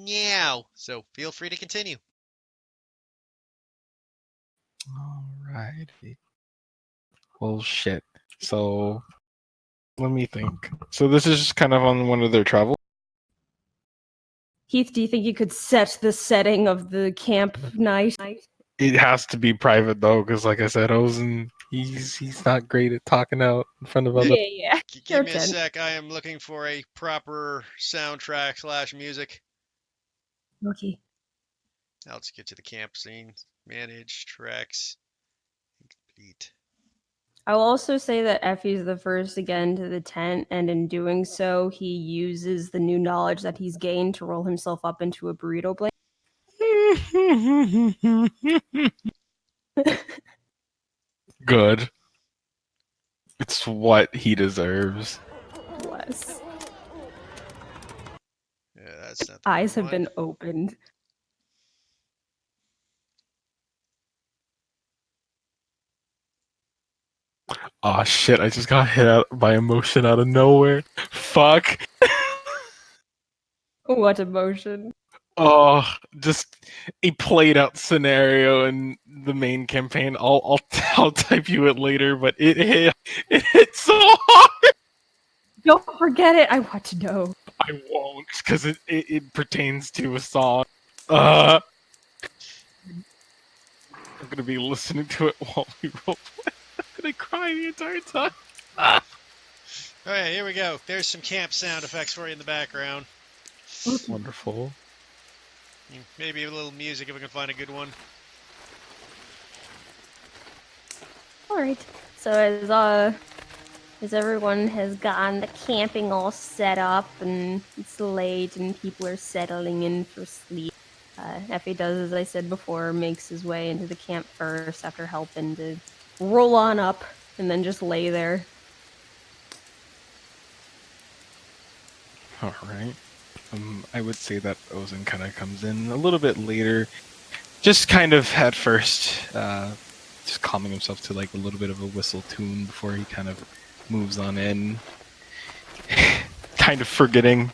now. So feel free to continue. Alrighty. Well, shit. So, let me think. So this is just kind of on one of their travels? Heath, do you think you could set the setting of the camp night? It has to be private though, because like I said, Ozen, he's not great at talking out in front of other. Yeah. Give me a sec. I am looking for a proper soundtrack / music. Okay. Now let's get to the camp scene. Manage tracks. Complete. I will also say that Effie's the first to get into the tent, and in doing so, he uses the new knowledge that he's gained to roll himself up into a burrito blanket. Good. It's what he deserves. Bless. Yeah, that's not the Eyes right have been opened. Oh shit, I just got hit out by emotion out of nowhere. Fuck. What emotion? Oh, just a played out scenario in the main campaign. I'll type you it later, but it hit so hard. Don't forget it. I want to know. I won't, because it pertains to a song. I'm gonna be listening to it while we roleplay. I'm gonna cry the entire time. Alright, here we go. There's some camp sound effects for you in the background. Wonderful. Maybe a little music if we can find a good one. Alright. So as everyone has gotten the camping all set up and it's late and people are settling in for sleep, Effie does, as I said before, makes his way into the camp first after helping to roll on up and then just lay there. Alright. I would say that Ozen kind of comes in a little bit later. Just kind of at first, just calming himself to like a little bit of a whistle tune before he kind of moves on in. Kind of forgetting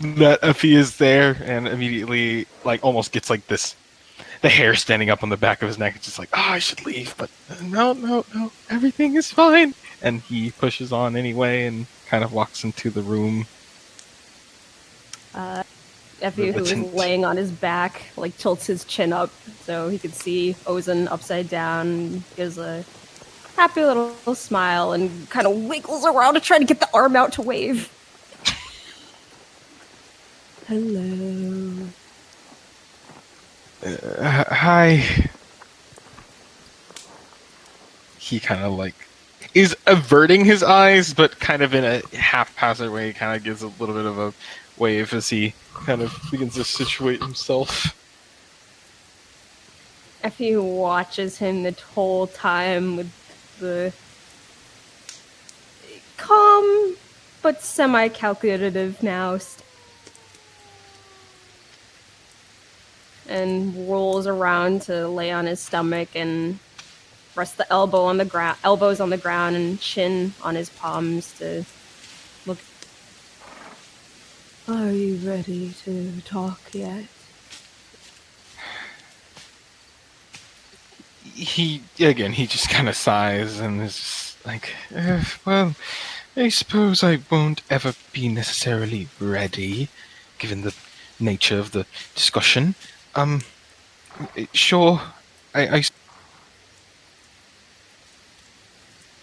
that Effie is there, and immediately like almost gets like this, the hair standing up on the back of his neck. It's just like, oh, I should leave, but no, everything is fine. And he pushes on anyway and kind of walks into the room. Effie, who is laying on his back, like tilts his chin up so he could see Ozen upside down, gives a happy little smile and kind of wiggles around to try to get the arm out to wave. Hello. Hi. He kind of like is averting his eyes, but kind of in a haphazard way, kind of gives a little bit of a wave as he kind of begins to situate himself. Effie watches him the whole time with the calm but semi-calculative now, and rolls around to lay on his stomach and rest the elbows on the ground and chin on his palms to look. Are you ready to talk yet? He just kind of sighs and is just like, well, I suppose I won't ever be necessarily ready, given the nature of the discussion. Sure, I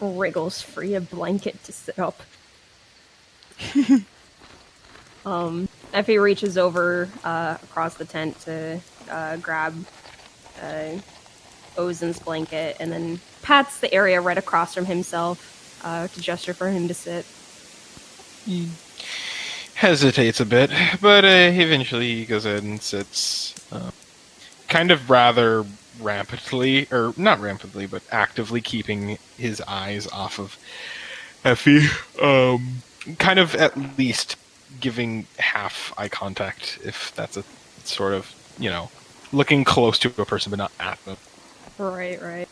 wriggles free a blanket to sit up. Effie reaches over across the tent to grab Ozen's blanket and then pats the area right across from himself to gesture for him to sit. He hesitates a bit, but eventually he goes ahead and sits, kind of rather rampantly, or not rampantly, but actively keeping his eyes off of Effie. Kind of at least giving half eye contact, if that's a sort of, looking close to a person but not at them. Right.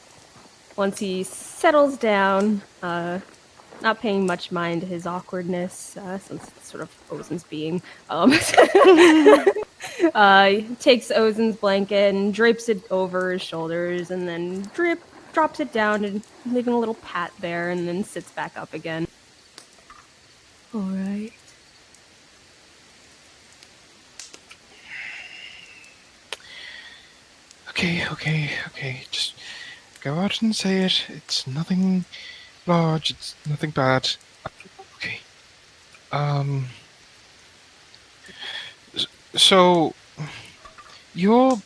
Once he settles down, not paying much mind to his awkwardness, since it's sort of Ozen's being, takes Ozen's blanket and drapes it over his shoulders, and then drops it down and leaving a little pat there, and then sits back up again. All right. Okay. Just go out and say it. It's nothing large. It's nothing bad. Okay. So you're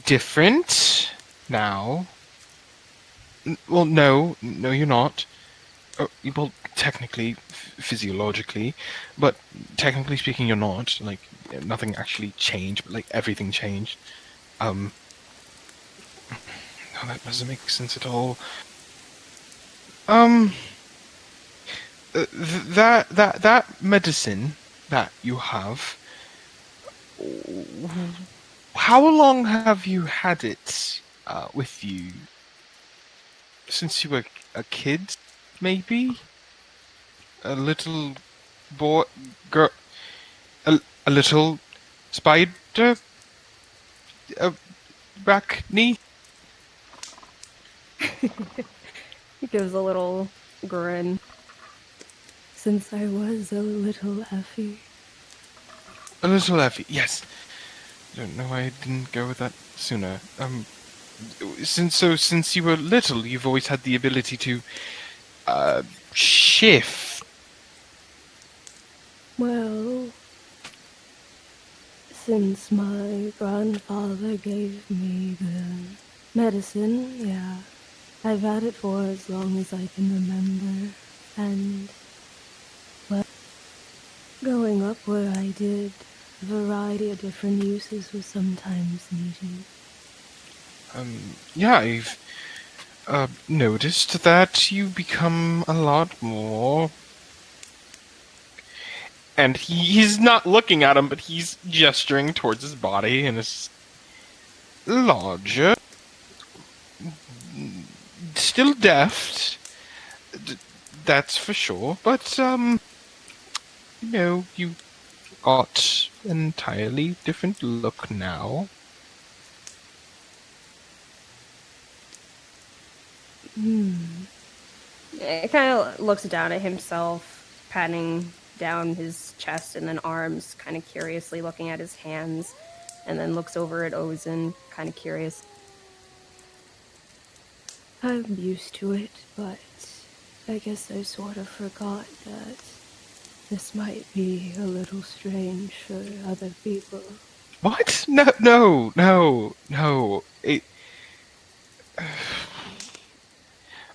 different now. Well, no, you're not. Well, technically, physiologically, but technically speaking, you're not. Like, nothing actually changed, but like everything changed. No, that doesn't make sense at all. That medicine that you have. How long have you had it with you? Since you were a kid, maybe? A little boy, girl, a little spider, back knee. He gives a little grin. Since I was a little Effie. A little Effie, yes. Don't know why I didn't go with that sooner. Since you were little, you've always had the ability to shift. Well, since my grandfather gave me the medicine, yeah, I've had it for as long as I can remember. And, well, growing up where I did, a variety of different uses was sometimes needed. Yeah, I've noticed that you become a lot more. And he's not looking at him, but he's gesturing towards his body and is larger. Still deft, that's for sure, but, you got an entirely different look now. It kind of looks down at himself, patting down his chest and then arms, kind of curiously looking at his hands, and then looks over at Ozen, kind of curious. I'm used to it, but I guess I sort of forgot that this might be a little strange for other people. What? No.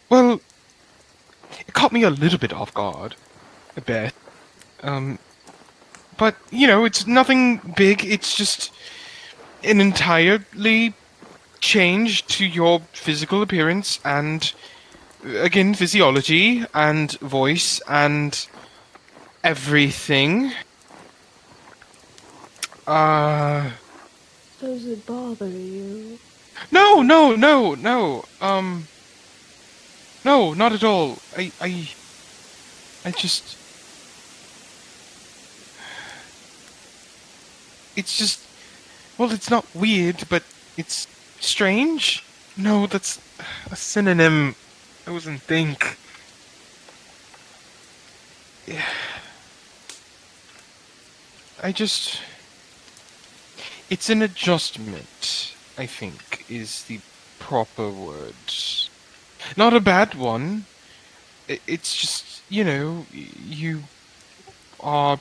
Well, it caught me a little bit off guard. I bet. But, it's nothing big. It's just an entirely change to your physical appearance and, again, physiology and voice and everything. Does it bother you? No. No, not at all. I just... It's just... Well, it's not weird, but it's strange? No, that's a synonym. I wasn't think. Yeah. I just... It's an adjustment, I think, is the proper word. Not a bad one. It's just, you are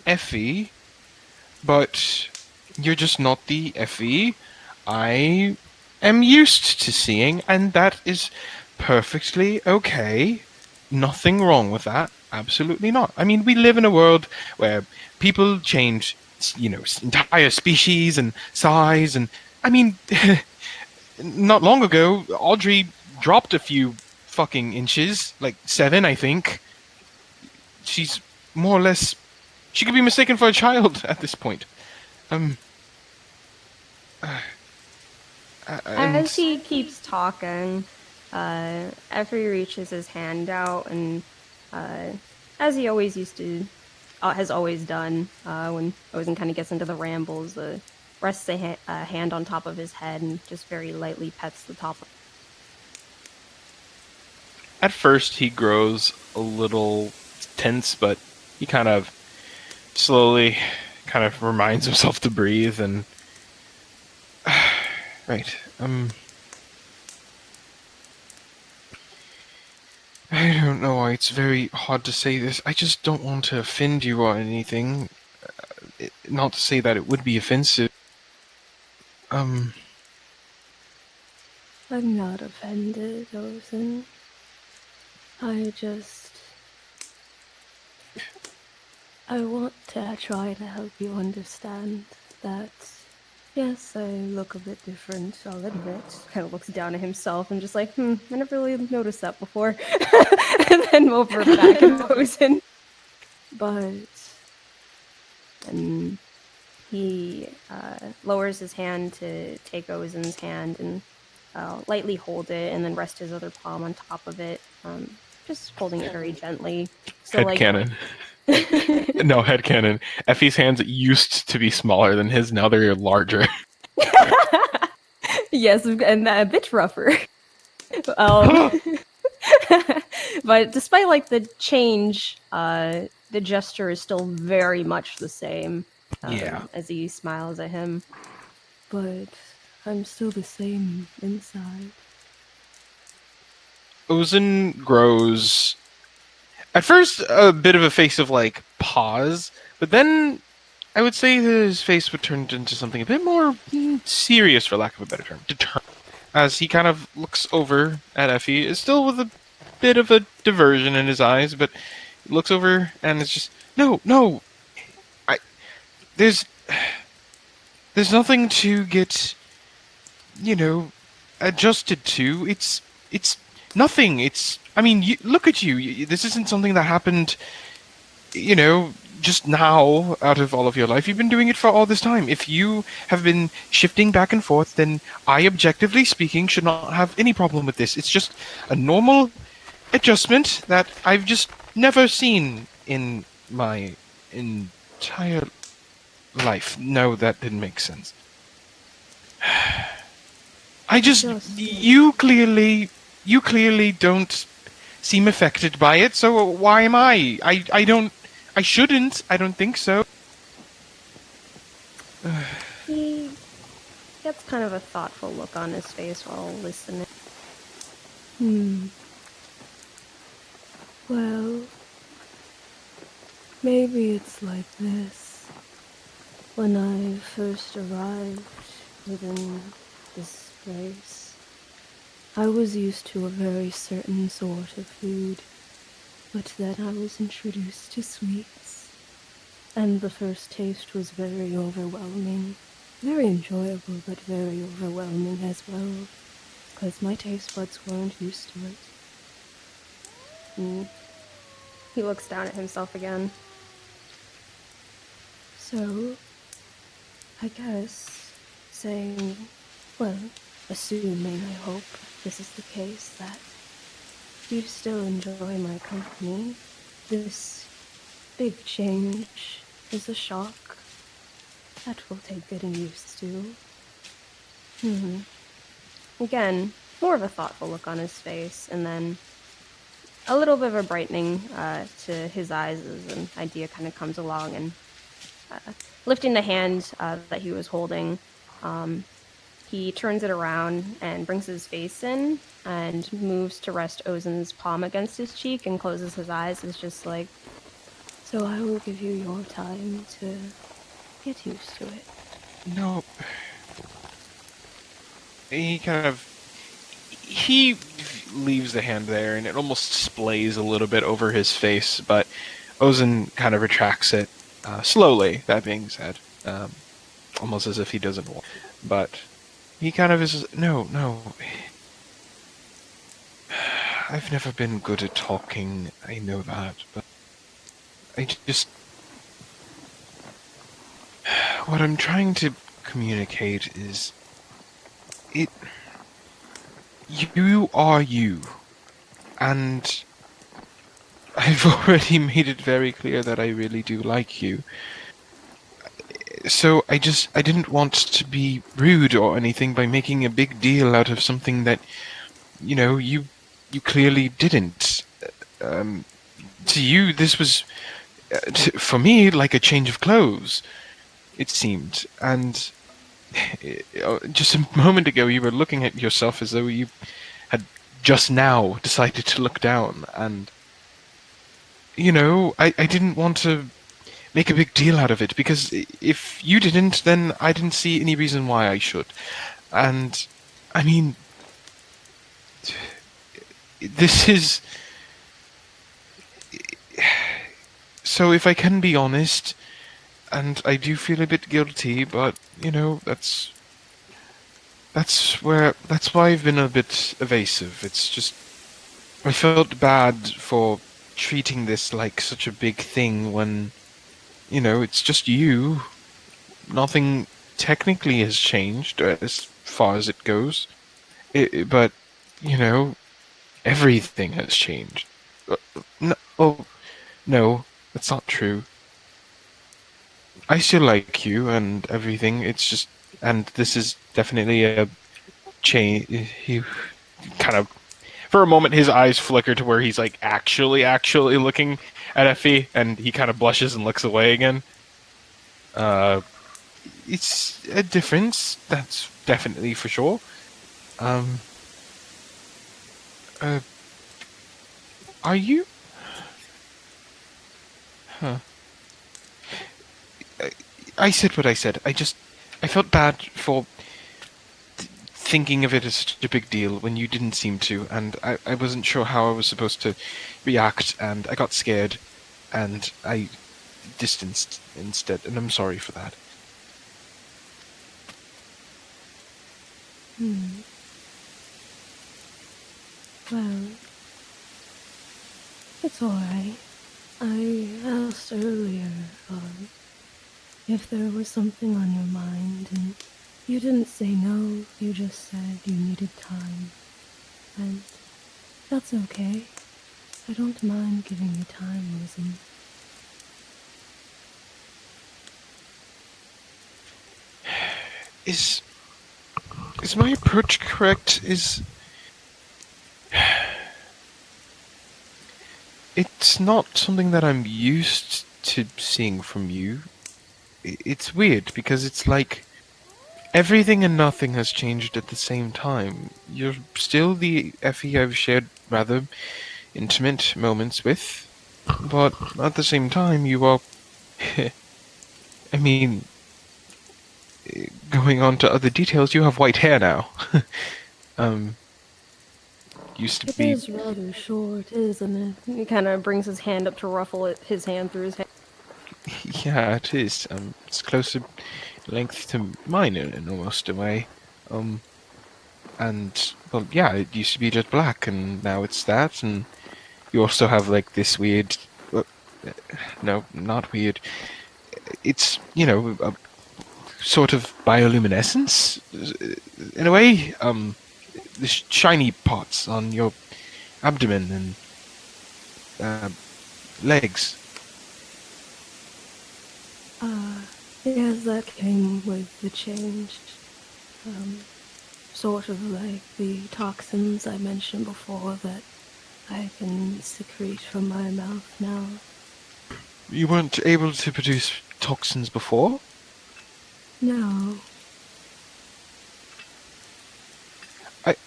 Effie, but you're just not the Effie I am used to seeing, and that is perfectly okay. Nothing wrong with that. Absolutely not. I mean, we live in a world where people change, entire species and size, and I mean, not long ago, Audrey dropped a few fucking inches, like 7, I think. She's more or less. She could be mistaken for a child at this point. As he keeps talking, Effie reaches his hand out and, as he always used to has always done. When Ozen kind of gets into the rambles, rests a hand on top of his head and just very lightly pets the top. At first, he grows a little tense, but he kind of slowly kind of reminds himself to breathe and right. I don't know why it's very hard to say this. I just don't want to offend you or anything. Not to say that it would be offensive. I'm not offended, Ozen. I want to try to help you understand that, yes, I look a bit different, I'll admit. Kind of looks down at himself and just like, I never really noticed that before. And then over back at Ozen. But, and he lowers his hand to take Ozen's hand and lightly hold it and then rest his other palm on top of it, just holding it very gently. So, Headcanon. No, headcanon. Effie's hands used to be smaller than his, now they're larger. Yes, and a bit rougher. But despite like the change, the gesture is still very much the same. Yeah. As he smiles at him. But I'm still the same inside. Ozen grows at first a bit of a face of like pause, but then I would say that his face would turn into something a bit more serious, for lack of a better term, determined. As he kind of looks over at Effie, still with a bit of a diversion in his eyes, but looks over and it's just no, there's nothing to get, adjusted to. It's nothing. Look at you. This isn't something that happened, just now out of all of your life. You've been doing it for all this time. If you have been shifting back and forth, then I, objectively speaking, should not have any problem with this. It's just a normal adjustment that I've just never seen in my entire life. No, that didn't make sense. You clearly don't seem affected by it, so why am I? I shouldn't. I don't think so. He gets kind of a thoughtful look on his face while listening. Well, maybe it's like this. When I first arrived within this place, I was used to a very certain sort of food, but then I was introduced to sweets, and the first taste was very overwhelming. Very enjoyable, but very overwhelming as well, because my taste buds weren't used to it. He looks down at himself again. So, I guess, assuming, I hope, this is the case, that you still enjoy my company, this big change is a shock that will take getting used to. Again, more of a thoughtful look on his face, and then a little bit of a brightening to his eyes as an idea kind of comes along, and lifting the hand that he was holding, he turns it around and brings his face in and moves to rest Ozen's palm against his cheek and closes his eyes. It's just like, so I will give you your time to get used to it. No. He leaves the hand there, and it almost splays a little bit over his face, but Ozen kind of retracts it slowly, that being said. Almost as if he doesn't want. But he kind of is, no. I've never been good at talking, I know that, but what I'm trying to communicate is, you are you, and I've already made it very clear that I really do like you. So I didn't want to be rude or anything by making a big deal out of something that, you clearly didn't. Um, to you, this was, for me, like a change of clothes, it seemed. And just a moment ago, you were looking at yourself as though you had just now decided to look down. And, I didn't want to make a big deal out of it, because if you didn't, then I didn't see any reason why I should. And, I mean, this is. So, if I can be honest, and I do feel a bit guilty, but, that's why I've been a bit evasive. It's just, I felt bad for treating this like such a big thing when, it's just you. Nothing technically has changed as far as it goes. But, you know, everything has changed. No, oh, no, that's not true. I still like you and everything. It's just, and this is definitely a change. He kind of, for a moment, his eyes flicker to where he's like actually looking at Effie, and he kind of blushes and looks away again. It's a difference, that's definitely for sure. Um, uh, are you? Huh. I said what I said. I felt bad for thinking of it as such a big deal when you didn't seem to, and I wasn't sure how I was supposed to react, and I got scared, and I distanced instead, and I'm sorry for that. Well, it's alright. I asked earlier if there was something on your mind, and you didn't say no, you just said you needed time. And that's okay. I don't mind giving you time, Lizzie. Is my approach correct? It's not something that I'm used to seeing from you. It's weird because it's like everything and nothing has changed at the same time. You're still the Effie I've shared rather intimate moments with, but at the same time, you are. I mean, going on to other details, you have white hair now. um, used to It be. is rather short, isn't it? He kind of brings his hand up to ruffle his hand through his hair. Yeah, it is. It's closer length to mine in almost a way. And well, yeah, it used to be just black, and now it's that, and you also have like this weird. No, not weird. It's a sort of bioluminescence in a way. The shiny parts on your abdomen and legs. Yes, that came with the change. Sort of like the toxins I mentioned before that I can secrete from my mouth now. You weren't able to produce toxins before? No.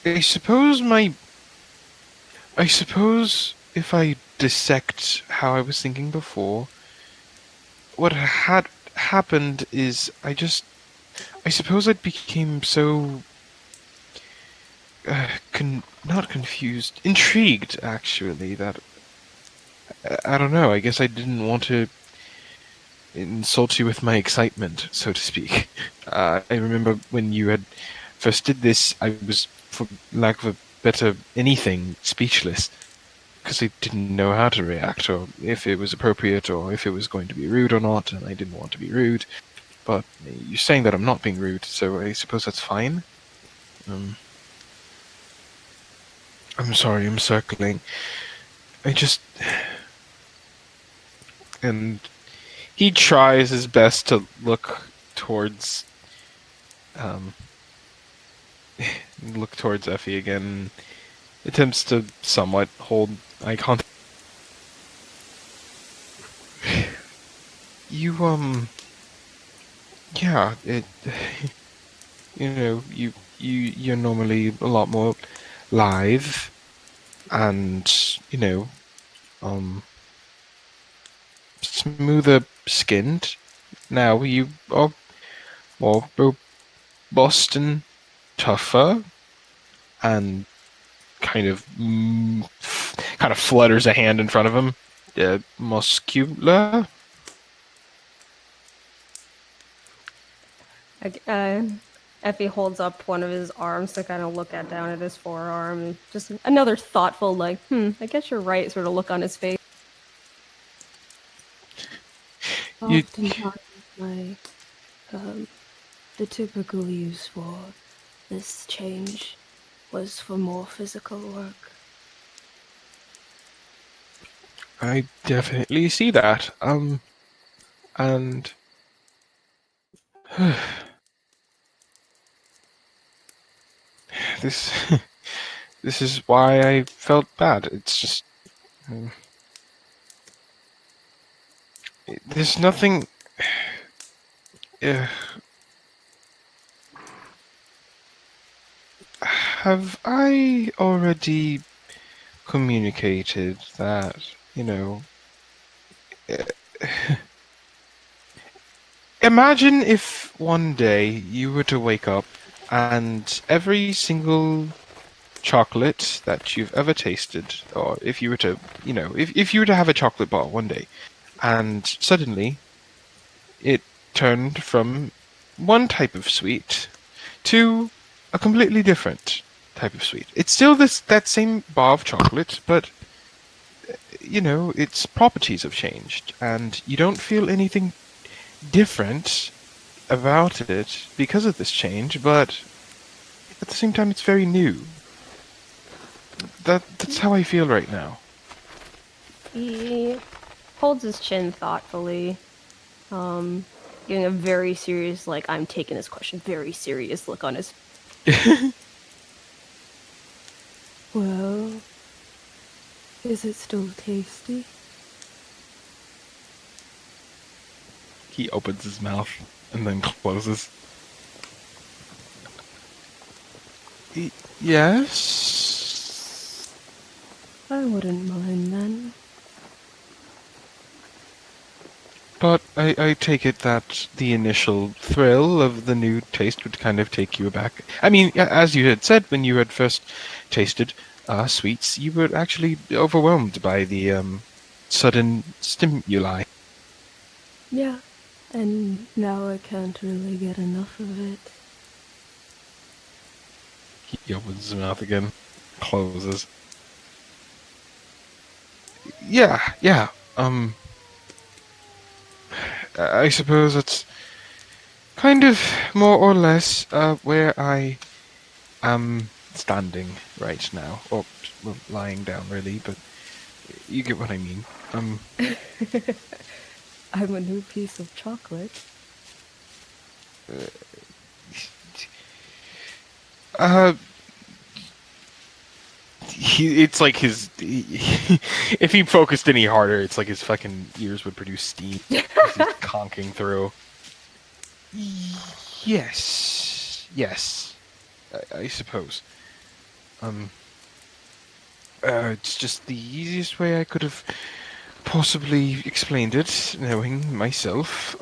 I suppose I suppose if I dissect how I was thinking before, what had happened is I suppose I became so not confused, intrigued actually, that I don't know. I guess I didn't want to insult you with my excitement, so to speak. I remember when you had first did this, I was, for lack of a better anything, speechless, because I didn't know how to react, or if it was appropriate, or if it was going to be rude or not, and I didn't want to be rude. But you're saying that I'm not being rude, so I suppose that's fine. I'm sorry, I'm circling. I just... and he tries his best to look towards um, Effie again. Attempts to somewhat hold eye contact. You yeah, you're normally a lot more live and um smoother skinned. Now you are more robust and tougher, and kind of flutters a hand in front of him. Muscular. Effie holds up one of his arms to kind of look at down at his forearm, and just another thoughtful, like, I guess you're right, sort of look on his face. You, Oftentimes, the typical use for this change was for more physical work. I definitely see that. And this this is why I felt bad. It's just there's nothing. Uh, have I already communicated that? Imagine if one day you were to wake up and every single chocolate that you've ever tasted, or if you were to, if you were to have a chocolate bar one day, and suddenly it turned from one type of sweet to a completely different type of sweet. It's still that same bar of chocolate, but its properties have changed, and you don't feel anything different about it because of this change, but at the same time it's very new. That's how I feel right now. He holds his chin thoughtfully, giving a very serious, like, I'm taking this question very serious look on his. Well, is it still tasty? He opens his mouth and then closes. Yes? I wouldn't mind then. But I take it that the initial thrill of the new taste would kind of take you aback. I mean, as you had said when you had first tasted sweets, you were actually overwhelmed by the sudden stimuli. Yeah, and now I can't really get enough of it. He opens his mouth again, closes. Yeah. I suppose it's kind of more or less where I am standing right now, or well, lying down really, but you get what I mean. I'm a new piece of chocolate. It's like if he focused any harder, it's like his fucking ears would produce steam. He's conking through. Yes, I suppose. It's just the easiest way I could have possibly explained it, knowing myself.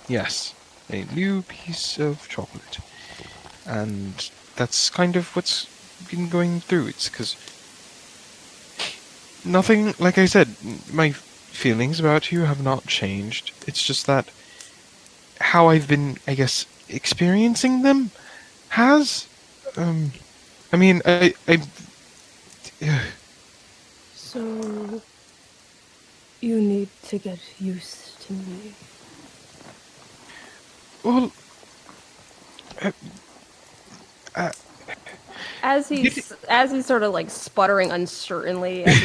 Yes, a new piece of chocolate, and that's kind of what's been going through. It's because nothing, like I said, my feelings about you have not changed. It's just that how I've been, I guess, experiencing them has. I mean, So, you need to get used to me. well, As he's sort of like sputtering uncertainly, as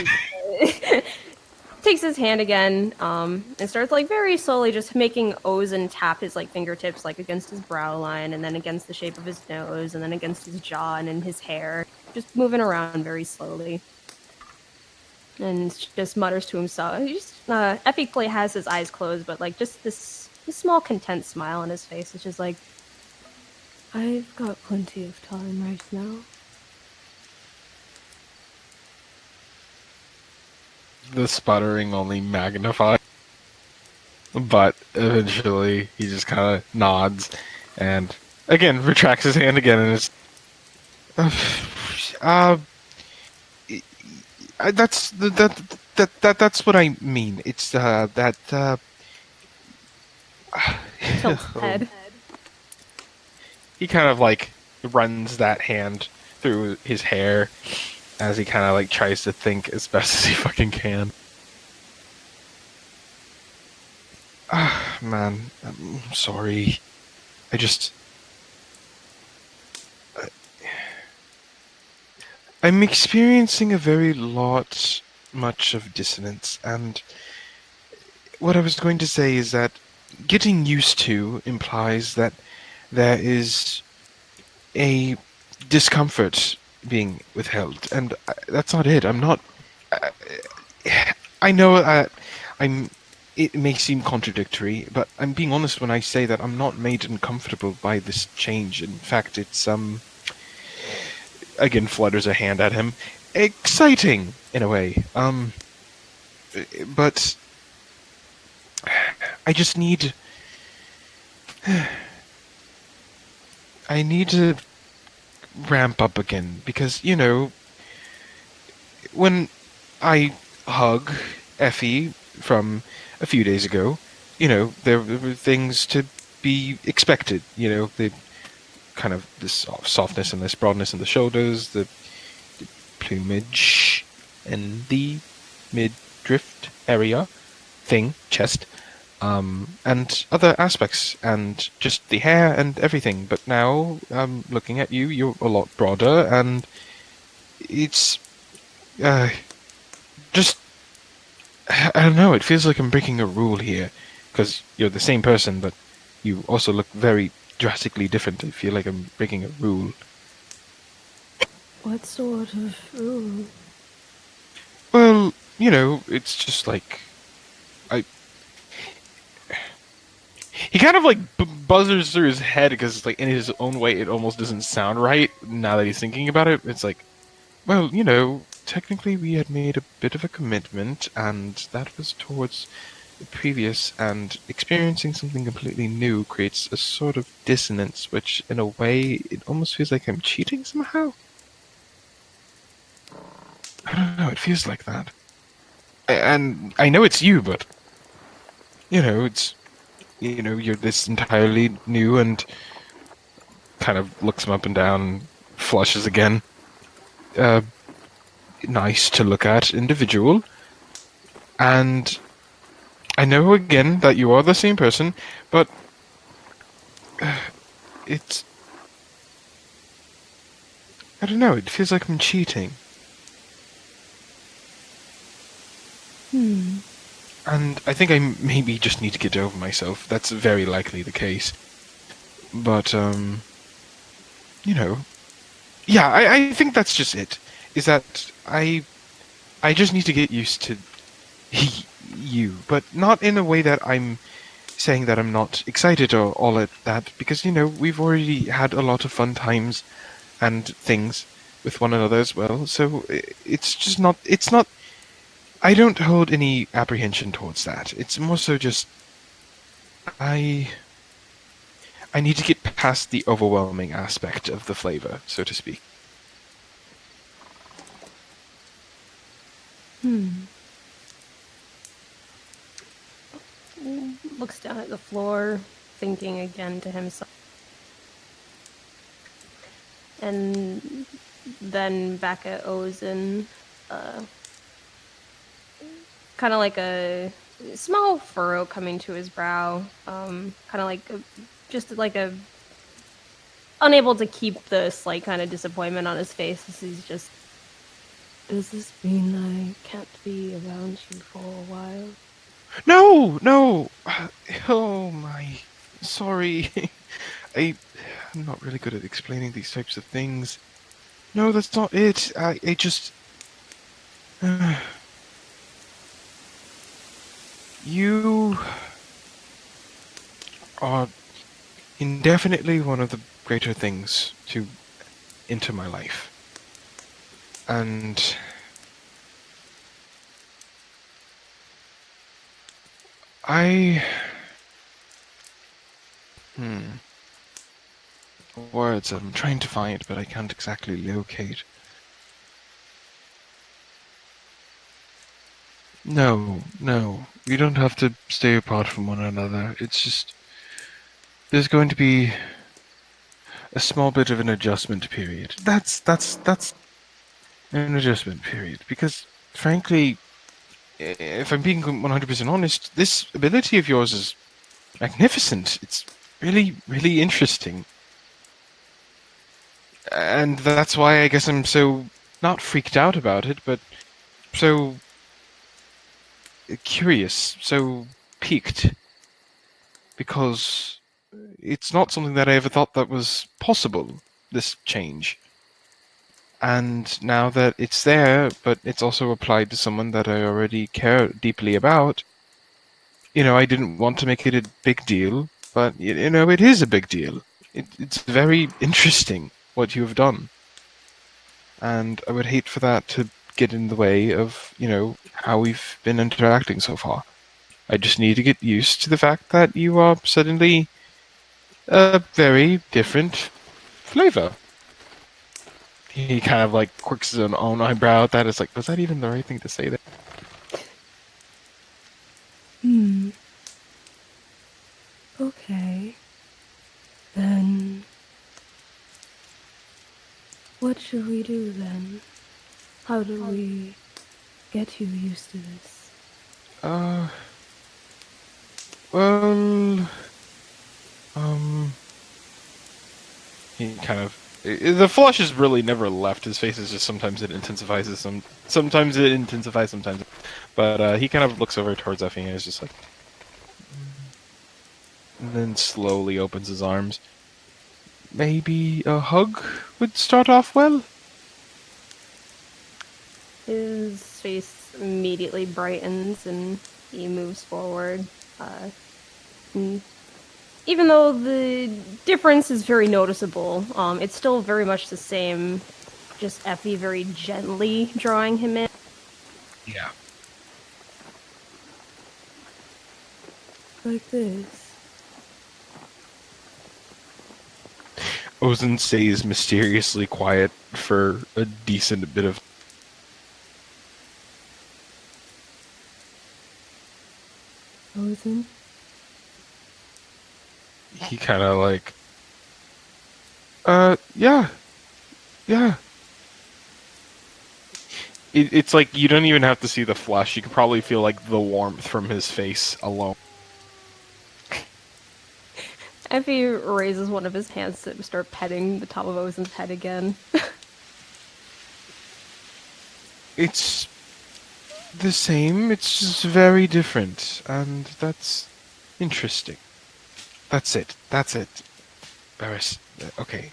he takes his hand again, and starts like very slowly just making Ozen tap his like fingertips like against his brow line, and then against the shape of his nose, and then against his jaw and in his hair, just moving around very slowly. And just mutters to himself. Effie Clay has his eyes closed, but like just this small content smile on his face. It's just like, I've got plenty of time right now. The sputtering only magnified. But eventually, he just kind of nods, and again retracts his hand again, and it's. That's what I mean. It's that. tilts head. He kind of like runs that hand through his hair as he kind of like tries to think as best as he fucking can. Man, I'm sorry. I just. I'm experiencing a very much of dissonance, and what I was going to say is that getting used to implies that there is a discomfort being withheld, and that's not it. I'm not. I know I'm. It may seem contradictory, but I'm being honest when I say that I'm not made uncomfortable by this change. In fact, it's again flutters a hand at him, exciting in a way. But I just need. I need to ramp up again because when I hug Effie from a few days ago, there were things to be expected. The kind of this softness and this broadness in the shoulders, the plumage in the midriff area, chest, and other aspects, and just the hair and everything. But now, looking at you, you're a lot broader, and it's just. I don't know, it feels like I'm breaking a rule here, because you're the same person, but you also look very drastically different. I feel like I'm breaking a rule. What sort of rule? Well, it's just like... He kind of like buzzers through his head, because like in his own way it almost doesn't sound right now that he's thinking about it. It's like, well, technically we had made a bit of a commitment, and that was towards the previous, and experiencing something completely new creates a sort of dissonance, which in a way it almost feels like I'm cheating somehow. I don't know, it feels like that. And I know it's you, but it's you're this entirely new, and kind of looks him up and down and flushes again. Nice to look at individual, and I know again that you are the same person, but it's... I don't know, it feels like I'm cheating. And I think I maybe just need to get over myself. That's very likely the case. But, yeah, I think that's just it. Is that I just need to get used to you, but not in a way that I'm saying that I'm not excited or all of that, because, we've already had a lot of fun times and things with one another as well, so it's just not... I don't hold any apprehension towards that. It's more so just... I need to get past the overwhelming aspect of the flavor, so to speak. Looks down at the floor, thinking again to himself. And then back at Ozen, kind of like a small furrow coming to his brow, kind of like just like a unable to keep the slight kind of disappointment on his face as he's just Does this mean I can't be around you for a while? No, no. Oh my. Sorry. I'm not really good at explaining these types of things. No, that's not it. I just. You are indefinitely one of the greater things to enter my life. And I. Hmm. Words I'm trying to find, but I can't exactly locate. No, no. We don't have to stay apart from one another. It's just. There's going to be a small bit of an adjustment period. That's an adjustment period. Because, frankly, if I'm being 100% honest, this ability of yours is magnificent. It's really, really interesting. And that's why I guess I'm so not freaked out about it, but so curious, so piqued, because it's not something that I ever thought that was possible, this change. And now that it's there, but it's also applied to someone that I already care deeply about, I didn't want to make it a big deal, but, it is a big deal. It's very interesting what you have done. And I would hate for that to get in the way of, how we've been interacting so far. I just need to get used to the fact that you are suddenly a very different flavor. He kind of like quirks his own eyebrow at that. It's like, was that even the right thing to say there? Hmm. Okay. Then. What should we do then? How do we get you used to this? Uh, well, um, he kind of. The flush has really never left his face. Is just sometimes it intensifies. Sometimes it intensifies. Sometimes, but he kind of looks over towards Effie and is just like, and then slowly opens his arms. Maybe a hug would start off well? His face immediately brightens and he moves forward. And even though the difference is very noticeable, it's still very much the same. Just Effie very gently drawing him in. Yeah. Like this. Ozen stays mysteriously quiet for a decent bit of. Frozen? He kind of like. Yeah. Yeah. It's like you don't even have to see the flesh. You can probably feel like the warmth from his face alone. Effie raises one of his hands to start petting the top of Ozen's head again. It's the same, it's just very different, and that's interesting. That's it. Barris. Okay.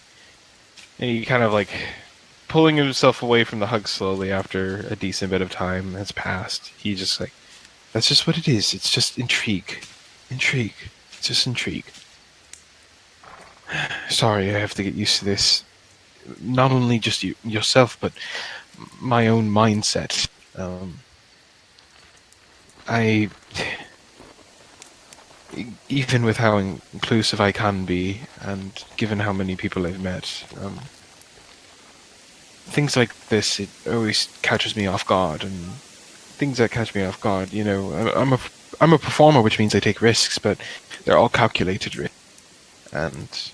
And he kind of like pulling himself away from the hug slowly after a decent bit of time has passed. He just like, that's just what it is. It's just intrigue. Intrigue. It's just intrigue. Sorry, I have to get used to this. Not only just yourself, but my own mindset. I, even with how inclusive I can be, and given how many people I've met, things like this, it always catches me off guard, and things that catch me off guard, I'm a performer, which means I take risks, but they're all calculated risks. And,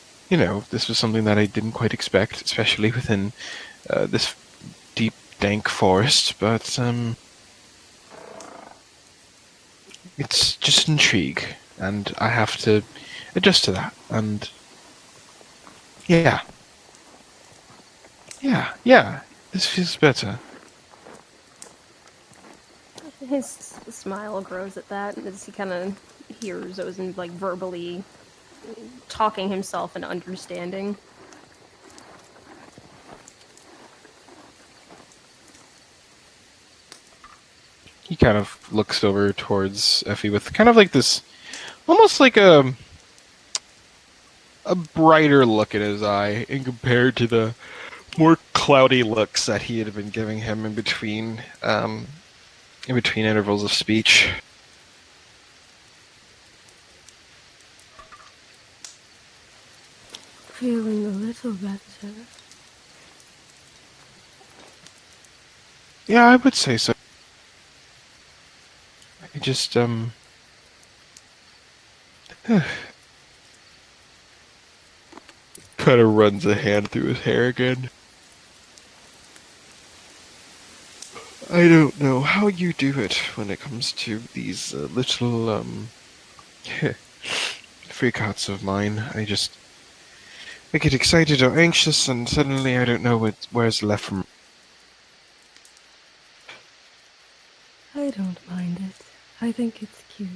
this was something that I didn't quite expect, especially within this deep, dank forest, but, it's just intrigue, and I have to adjust to that, and yeah, this feels better. His smile grows at that as he kind of hears Ozen like verbally talking himself and understanding. He kind of looks over towards Effie with kind of like this, almost like a brighter look in his eye, in compared to the more cloudy looks that he had been giving him in between intervals of speech. Feeling a little better. Yeah, I would say so. I just kind of runs a hand through his hair again. I don't know how you do it when it comes to these little freakouts of mine. I get excited or anxious, and suddenly I don't know where's left from. I don't mind it. I think it's cute.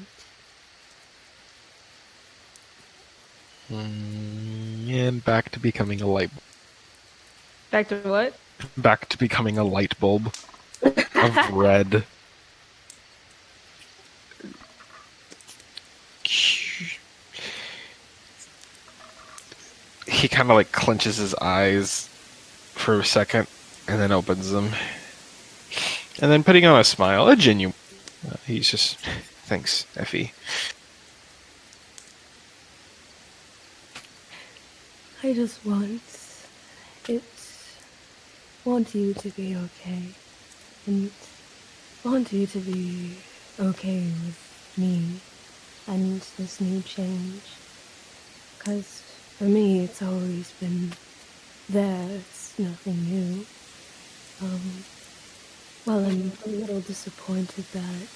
And back to becoming a light. Back to what? Back to becoming a light bulb of red. He kind of like clenches his eyes for a second, and then opens them, and then putting on a smile, a genuine. He's just, thanks, Effie. I just want you to be okay, and want you to be okay with me and this new change. 'Cause for me, it's always been there. It's nothing new. Well, I'm a little disappointed that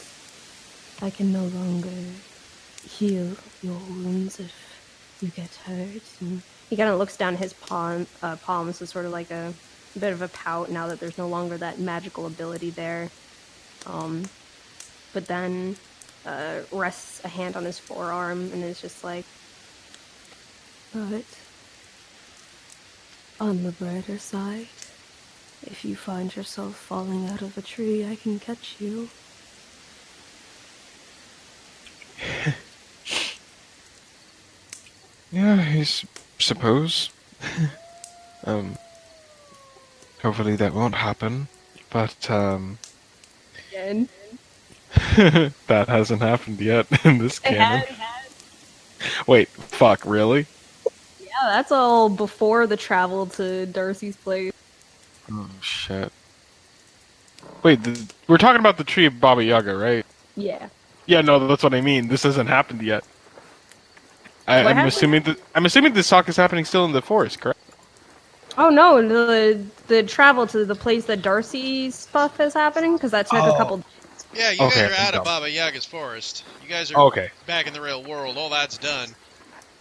I can no longer heal your wounds if you get hurt. And He kind of looks down his palms as sort of like a bit of a pout now that there's no longer that magical ability there. But then rests a hand on his forearm and is just like, but on the brighter side, if you find yourself falling out of a tree, I can catch you. Yeah, I suppose. Hopefully that won't happen, but again. that hasn't happened yet in this It canon. has. Wait, fuck, really? Yeah, that's all before the travel to Darcy's place. Oh shit. Wait, we're talking about the tree of Baba Yaga, right? Yeah. Yeah, no, that's what I mean. This hasn't happened yet. I'm happened? assuming this talk is happening still in the forest, correct? Oh no, the travel to the place that Darcy's stuff is happening, because that took a couple. Yeah, you Okay, guys are out I'm of Baba Yaga's forest. You guys are Okay. back in the real world. All that's done.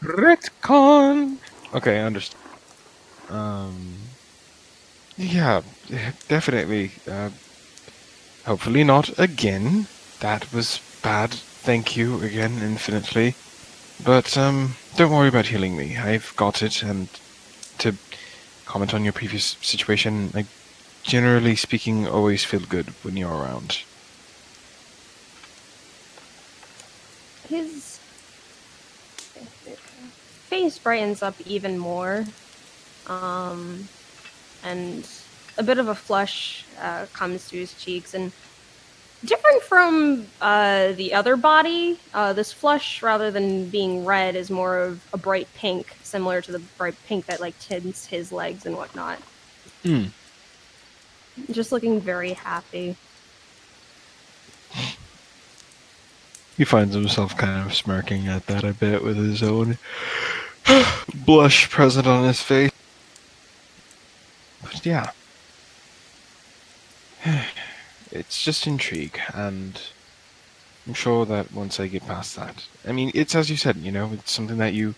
Retcon. Okay, I understand. Yeah, definitely. Hopefully not again. That was bad. Thank you again, infinitely. But don't worry about healing me. I've got it. And to comment on your previous situation, I, generally speaking, always feel good when you're around. His face brightens up even more, and a bit of a flush comes to his cheeks. And different from the other body, this flush, rather than being red, is more of a bright pink, similar to the bright pink that like tints his legs and whatnot. Just looking very happy. He finds himself kind of smirking at that a bit with his own blush present on his face. But yeah. It's just intrigue, and I'm sure that once I get past that... I mean, it's as you said, you know, it's something that you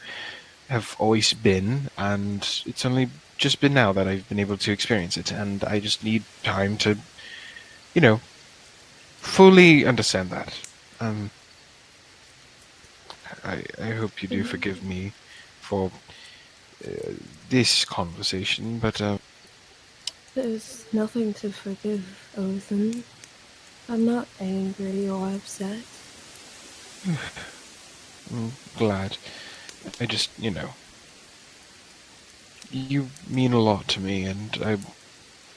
have always been, and it's only just been now that I've been able to experience it, and I just need time to, you know, fully understand that. Um, I hope you do forgive me for this conversation, but There's nothing to forgive, Othan. I'm not angry or upset. I'm glad. I just, you mean a lot to me, and I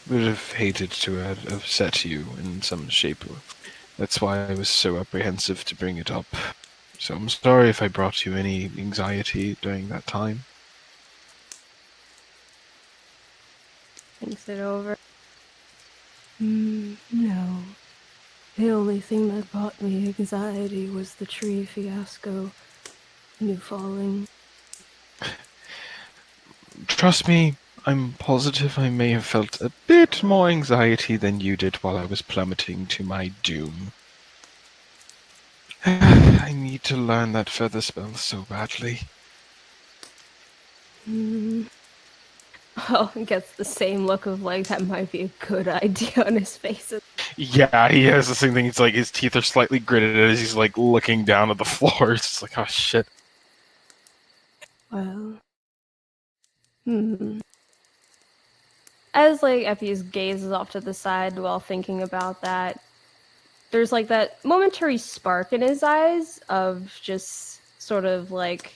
would have hated to have upset you in some shape. That's why I was so apprehensive to bring it up. So I'm sorry if I brought you any anxiety during that time. Thinks it over. No. The only thing that brought me anxiety was the tree fiasco and you falling. Trust me, I'm positive I may have felt a bit more anxiety than you did while I was plummeting to my doom. I need to learn that feather spell so badly. Oh, gets the same look of like that might be a good idea on his face. Yeah, he has the same thing. It's like his teeth are slightly gritted as he's like looking down at the floor. It's just like, oh shit. Well, As like Effie's gazes off to the side while thinking about that, there's like that momentary spark in his eyes of just sort of like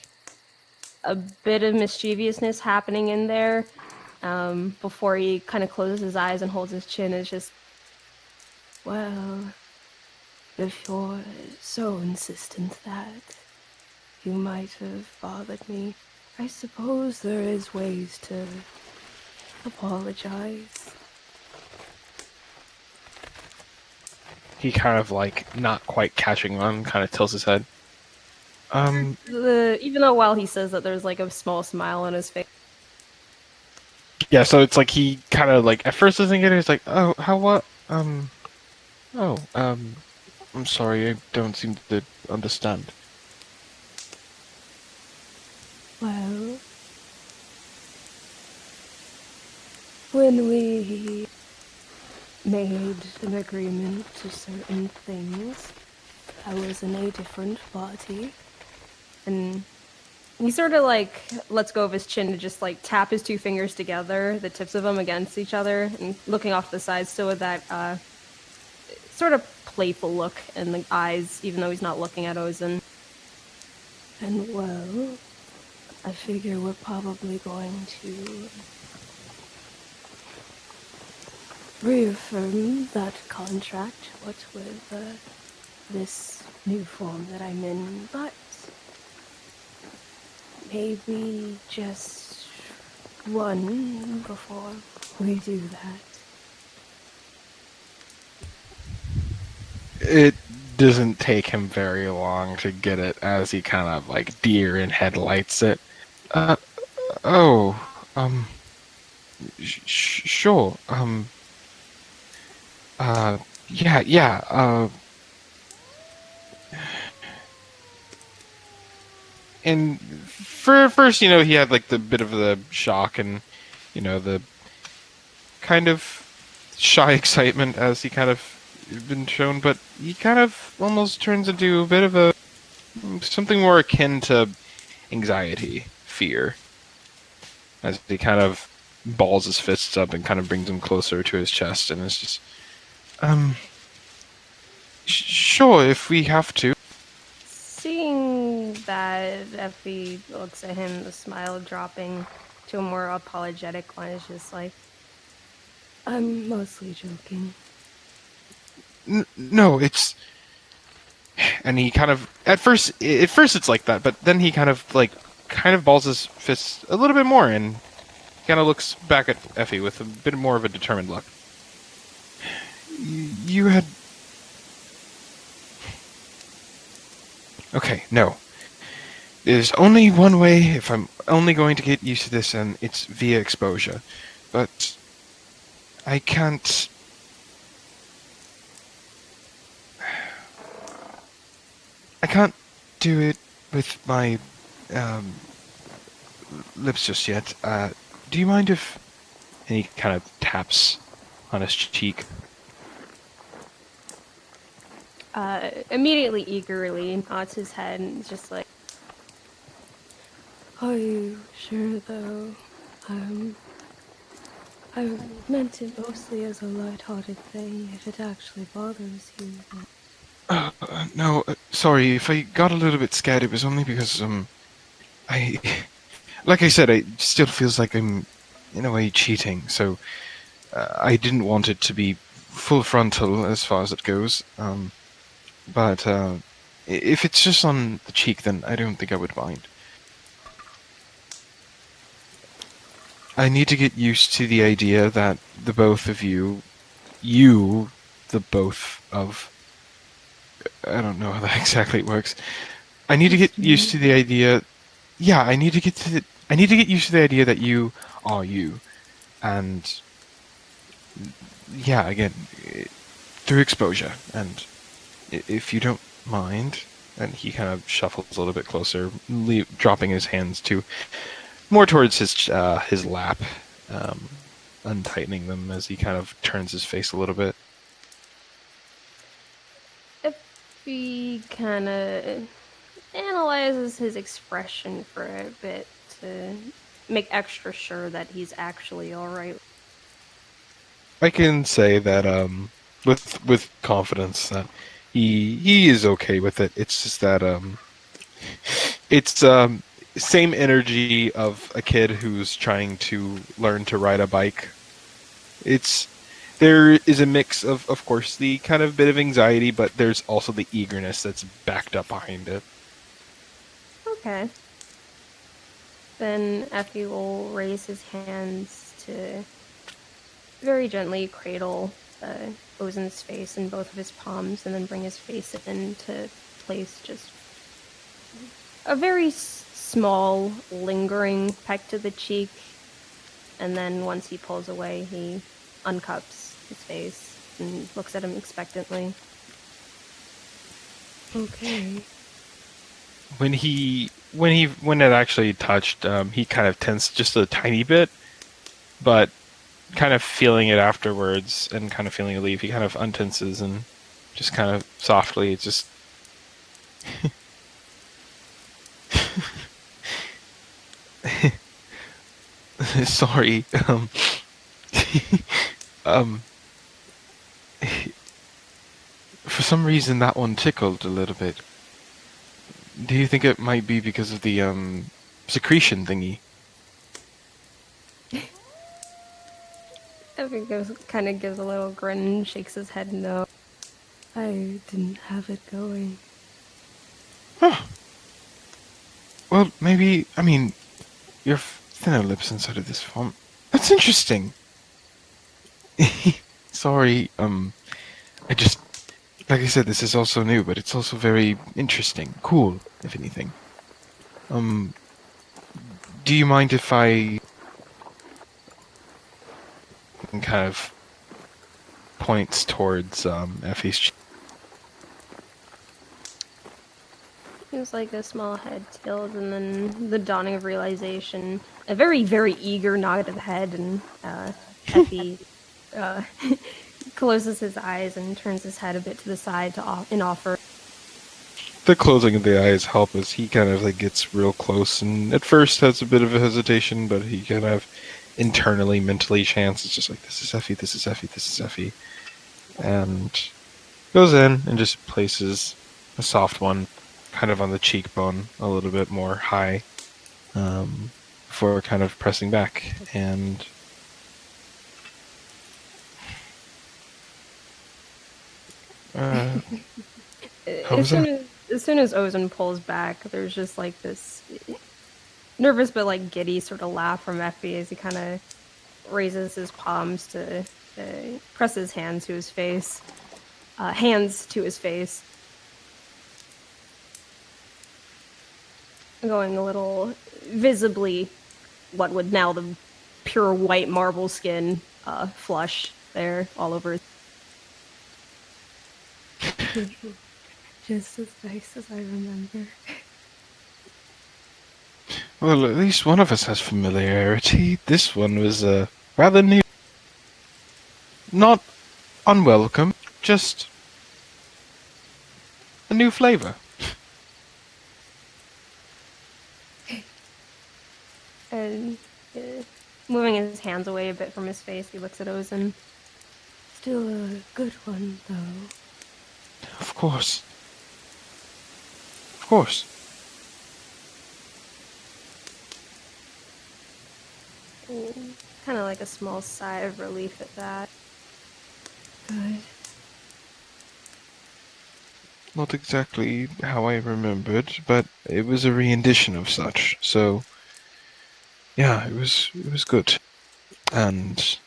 a bit of mischievousness happening in there before he kind of closes his eyes and holds his chin. It's just, well, if you're so insistent that you might have bothered me, I suppose there is ways to apologize. He kind of like not quite catching on, kind of tilts his head. even though while he says that, there's like a small smile on his face. Yeah, so it's like he kind of like at first doesn't get it. He's like, oh, how what? Oh, I'm sorry, I don't seem to understand. Well, when we made an agreement to certain things, I was in a different party. And he sort of like lets go of his chin to just like tap his two fingers together, the tips of them against each other, and looking off to the side still with that sort of playful look in the eyes, even though he's not looking at Ozen. And well, I figure we're probably going to reaffirm that contract, what with this new form that I'm in, but maybe just one before we do that. It doesn't take him very long to get it as he kind of like deer in headlights it. Oh, sure, yeah, and for first, he had like the bit of the shock and, the kind of shy excitement as he kind of been shown, but he kind of almost turns into a bit of a something more akin to anxiety, fear, as he kind of balls his fists up and kind of brings them closer to his chest, and it's just, sure, if we have to. Seeing that, Effie looks at him, the smile dropping to a more apologetic one. Is just like, I'm mostly joking. No, it's, and he kind of at first it's like that, but then he kind of balls his fists a little bit more and kind of looks back at Effie with a bit more of a determined look. You had, okay, no. There's only one way if I'm only going to get used to this, and it's via exposure. But I can't. I can't do it with my lips just yet. Do you mind if? And he kind of taps on his cheek. immediately eagerly nods his head and is just like, Are you sure, though? I meant it mostly as a light-hearted thing. If it actually bothers you, then... No, sorry, if I got a little bit scared, it was only because, I, like I said, it still feels like I'm, in a way, cheating, so I didn't want it to be full frontal as far as it goes, but if it's just on the cheek, then I don't think I would mind. I need to get used to the idea that the both of you, the both of, I don't know how that exactly works. I need to get used to the idea. Yeah, I need to get used to the idea that you are you, and yeah, again, through exposure. And if you don't mind, and he kind of shuffles a little bit closer, dropping his hands to more towards his lap, untightening them as he kind of turns his face a little bit. if he kind of analyzes his expression for a bit to make extra sure that he's actually alright. I can say that with confidence that he is okay with it. It's just that it's same energy of a kid who's trying to learn to ride a bike. It's there is a mix of course the kind of bit of anxiety, but there's also the eagerness that's backed up behind it. Okay. Then Effie will raise his hands to very gently cradle Ozen's face in both of his palms and then bring his face into place, just a very small, lingering peck to the cheek. And then once he pulls away, he uncups his face and looks at him expectantly. Okay. When it actually touched, he kind of tensed just a tiny bit, but kind of feeling it afterwards and kind of feeling relief, he kind of untenses and just kind of softly just sorry. Um, for some reason that one tickled a little bit. Do you think it might be because of the secretion thingy? Effie kind of gives a little grin and shakes his head no. I didn't have it going. Huh. Well, maybe, I mean, your thinner lips inside of this font. That's interesting. Sorry, I just, like I said, this is also new, but it's also very interesting. Cool, if anything. Do you mind if I kind of points towards Effie's Seems like a small head tilt, and then the dawning of realization. A very, very eager nod of the head, and Effie closes his eyes and turns his head a bit to the side in offer. The closing of the eyes help as he kind of like gets real close and at first has a bit of a hesitation, but he kind of internally, mentally chants. It's just like, this is Effie, this is Effie, this is Effie. And goes in and just places a soft one kind of on the cheekbone a little bit more high before kind of pressing back. And As soon as Ozen pulls back, there's just like this nervous but like giddy sort of laugh from Effie as he kind of raises his palms to press his hands to his face, going a little visibly what would now the pure white marble skin flush there all over. Just as nice as I remember. well, at least one of us has familiarity. This one was rather new. Not unwelcome, just A new flavor. And moving his hands away a bit from his face, he looks at Ozen. Still a good one, though. Of course. Of course. Kind of like a small sigh of relief at that. Good. Not exactly how I remembered, but it was a rendition of such. So, yeah, it was good. And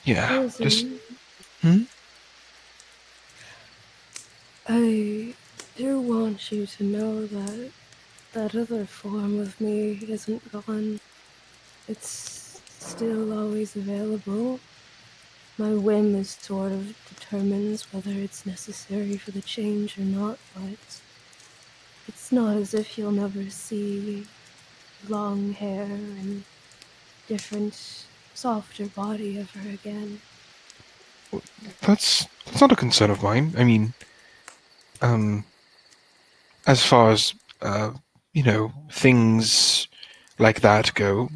yeah, just Ozen, hmm? I do want you to know that that other form of me isn't gone. It's still always available. My whim is sort of determines whether it's necessary for the change or not, but it's not as if you'll never see long hair and different, softer body ever again. That's not a concern of mine. I mean, um, as far as things like that go,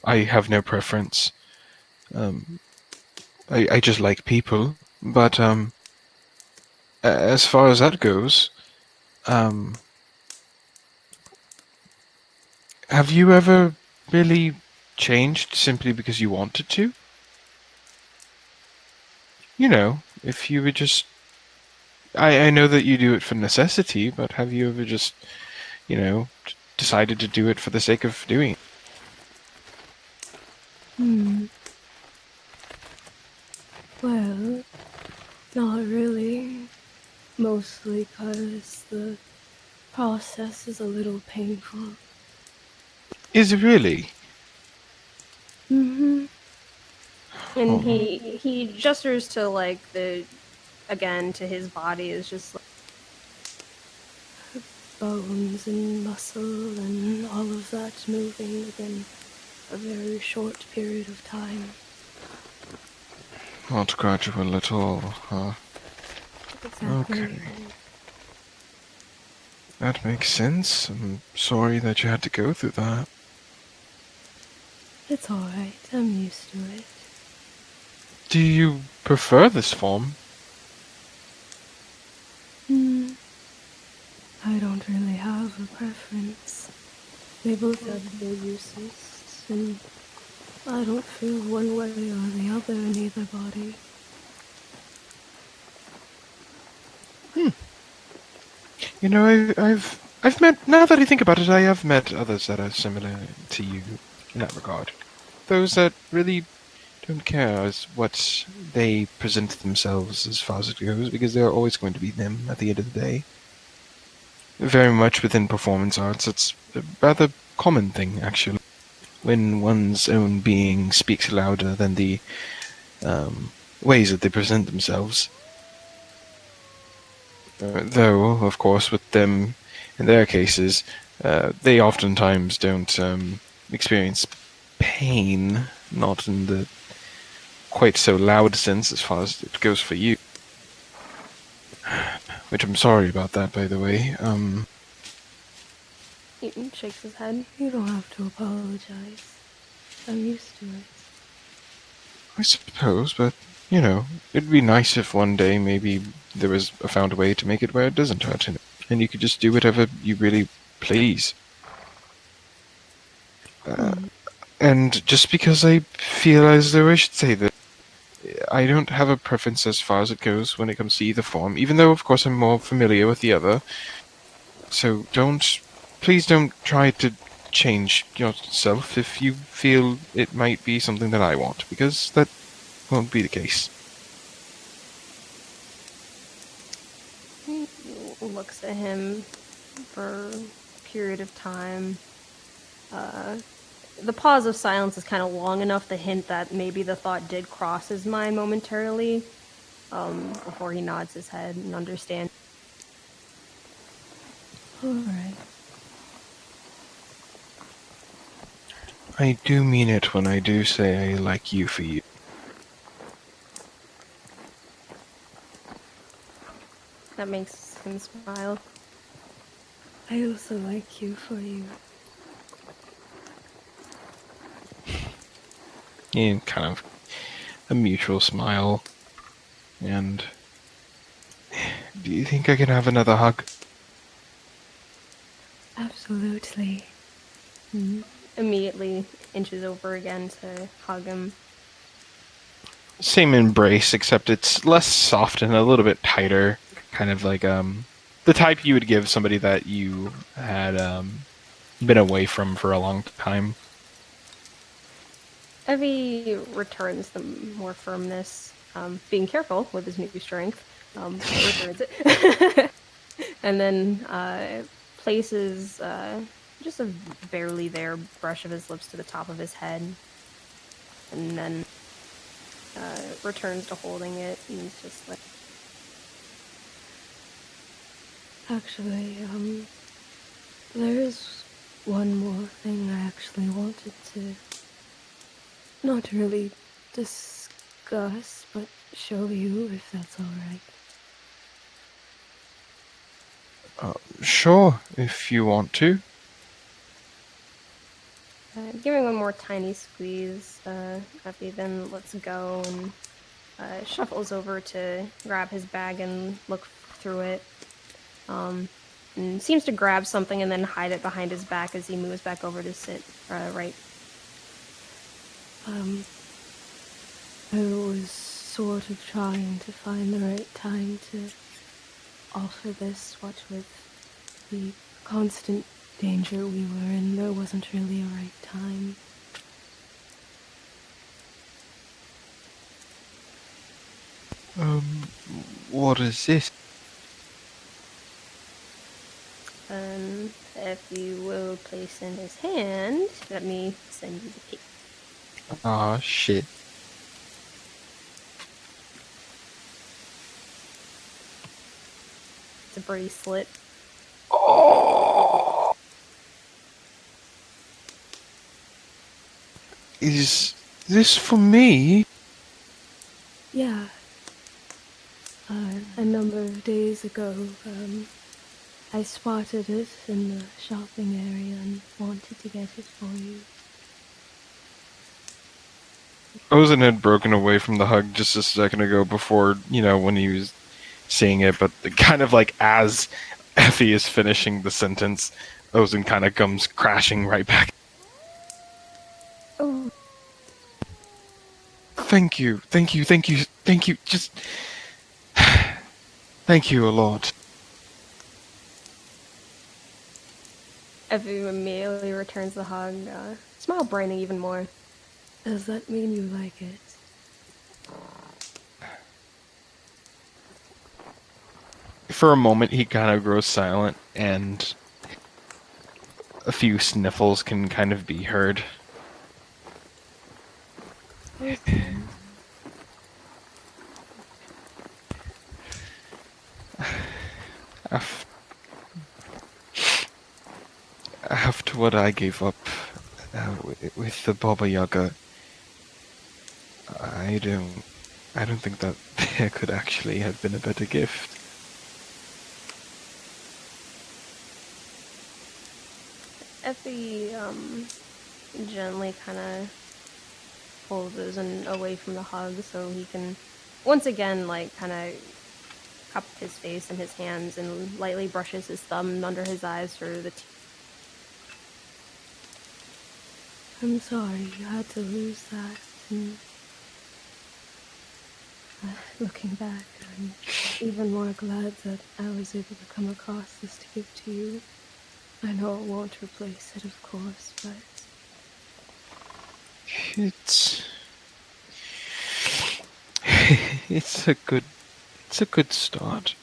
I have no preference. Um, I just like people, but as far as that goes, um, have you ever really changed simply because you wanted to? You know, if you were just. I know that you do it for necessity, but have you ever just, decided to do it for the sake of doing it? Hmm. Well, not really. Mostly 'cause the process is a little painful. Is it really? Mm-hmm. And Oh, he gestures to like the again to his body is just like, Bones and muscle and all of that moving within a very short period of time. not gradual at all, huh? Exactly. Okay. That makes sense. I'm sorry that you had to go through that. It's alright, I'm used to it. Do you prefer this form? Hmm. I don't really have a preference. They both have their uses, and I don't feel one way or the other in either body. I've met. Now that I think about it, I have met others that are similar to you in that regard. Those that really don't care as what they present themselves as far as it goes, because they're always going to be them at the end of the day. Very much within performance arts, it's a rather common thing, actually, when one's own being speaks louder than the ways that they present themselves. Though, of course, with them, in their cases, they oftentimes don't experience pain, not in the quite so loud sense as far as it goes for you. Which I'm sorry about that, by the way. he shakes his head. You don't have to apologize. I'm used to it. I suppose, but, it'd be nice if one day maybe there was found a way to make it where it doesn't hurt, and you could just do whatever you really please. Hmm. And just because I feel as though I should say that, I don't have a preference as far as it goes when it comes to either form, even though, of course, I'm more familiar with the other. So please don't try to change yourself if you feel it might be something that I want, because that won't be the case. He looks at him for a period of time. The pause of silence is kind of long enough to hint that maybe the thought did cross his mind momentarily, before he nods his head and understands. Alright. I do mean it when I do say I like you for you. that makes him smile. I also like you for you. And kind of a mutual smile. And do you think I can have another hug? Absolutely. Immediately inches over again to hug him. Same embrace, except it's less soft and a little bit tighter. Kind of like the type you would give somebody that you had been away from for a long time. Evie returns the more firmness, being careful with his new strength, returns it. And then places just a barely there brush of his lips to the top of his head. And then returns to holding it, and he's just like... Actually, there is one more thing I actually wanted to not really discuss, but show you if that's alright. Sure, if you want to. Giving one more tiny squeeze, Effie then lets go and shuffles over to grab his bag and look through it. And seems to grab something and then hide it behind his back as he moves back over to sit right. I was sort of trying to find the right time to offer this, what with the constant danger we were in, there wasn't really a right time. What is this? If you will place in his hand, let me send you the pic. Aw, shit. It's a bracelet. Oh! Is this for me? Yeah. A number of days ago, I spotted it in the shopping area and wanted to get it for you. Ozen had broken away from the hug just a second ago before, when he was saying it, but kind of like as Effie is finishing the sentence, Ozen kind of comes crashing right back. Oh, Thank you, just... Thank you a lot. Effie immediately returns the hug, smile brightening even more. Does that mean you like it? For a moment, he kind of grows silent, and a few sniffles can kind of be heard. After what I gave up with the Baba Yaga, I don't think that there could actually have been a better gift. Effie gently kind of pulls Ozen away from the hug so he can once again kind of cup his face in his hands and lightly brushes his thumb under his eyes for the I'm sorry you had to lose that. And looking back, I'm even more glad that I was able to come across this to give to you. I know it won't replace it, of course, but It's a good start.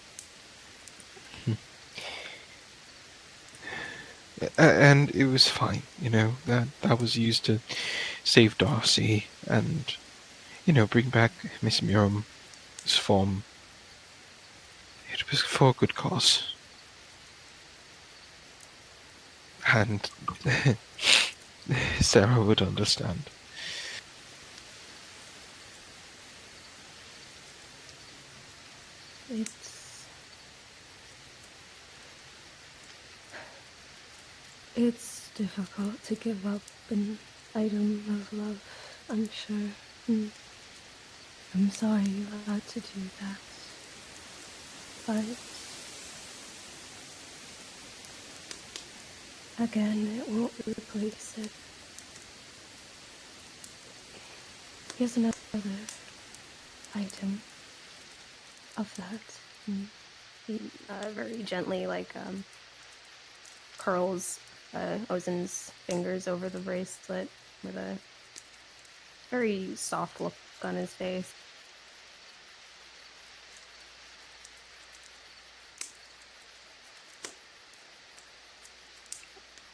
And it was fine, that was used to save Darcy and, bring back Miss Miriam's form. It was for a good cause. And Sarah would understand. It's difficult to give up an item of love, I'm sure. I'm sorry you had to do that. But again, it won't replace it. Here's another item of that. He very gently, curls Ozen's fingers over the bracelet with a very soft look on his face.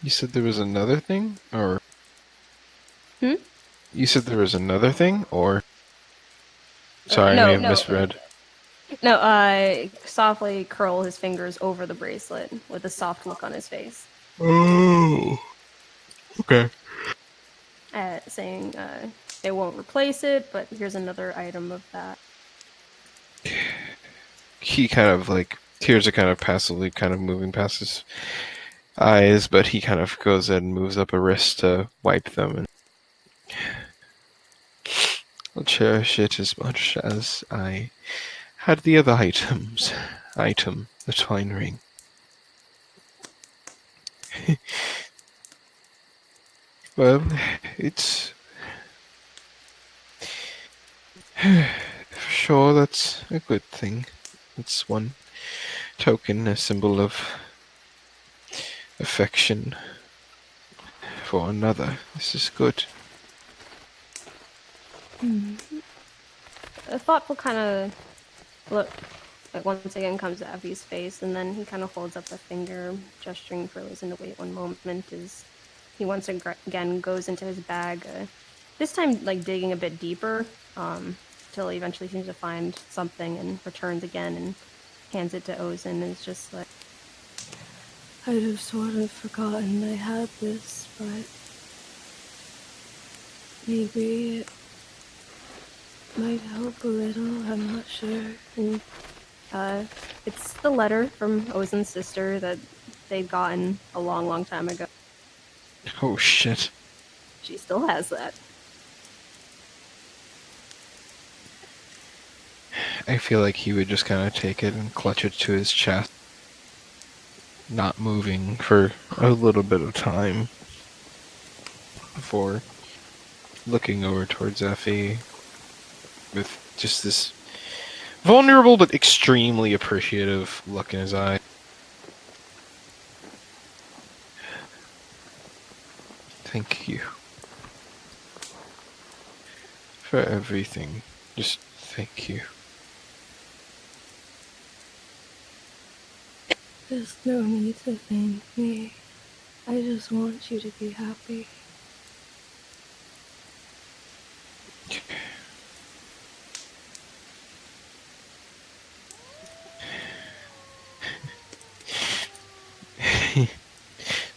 You said there was another thing, or Hmm? you said there was another thing, or sorry, I may have misread. No, softly curl his fingers over the bracelet with a soft look on his face, Oh, okay. saying they won't replace it, but here's another item of that. He kind of like tears are kind of passively kind of moving past his eyes, but he kind of goes and moves up a wrist to wipe them, and I'll cherish it as much as I had the other items. Item, the twine ring. Well, it's for sure that's a good thing. It's one token, a symbol of affection for another. This is good. A thoughtful kind of look once again comes to Effie's face, and then he kind of holds up a finger, gesturing for Lizen to wait one moment as he once again goes into his bag, this time digging a bit deeper, till he eventually seems to find something and returns again and hands it to Ozen, and is just like, I'd have sort of forgotten I had this, but maybe it might help a little, I'm not sure. and it's the letter from Ozen's sister that they'd gotten a long time ago. Oh shit. She still has that. I feel like he would just kind of take it and clutch it to his chest, not moving for a little bit of time before looking over towards Effie with just this vulnerable but extremely appreciative look in his eye. Thank you for everything. Just thank you. There's no need to thank me. I just want you to be happy.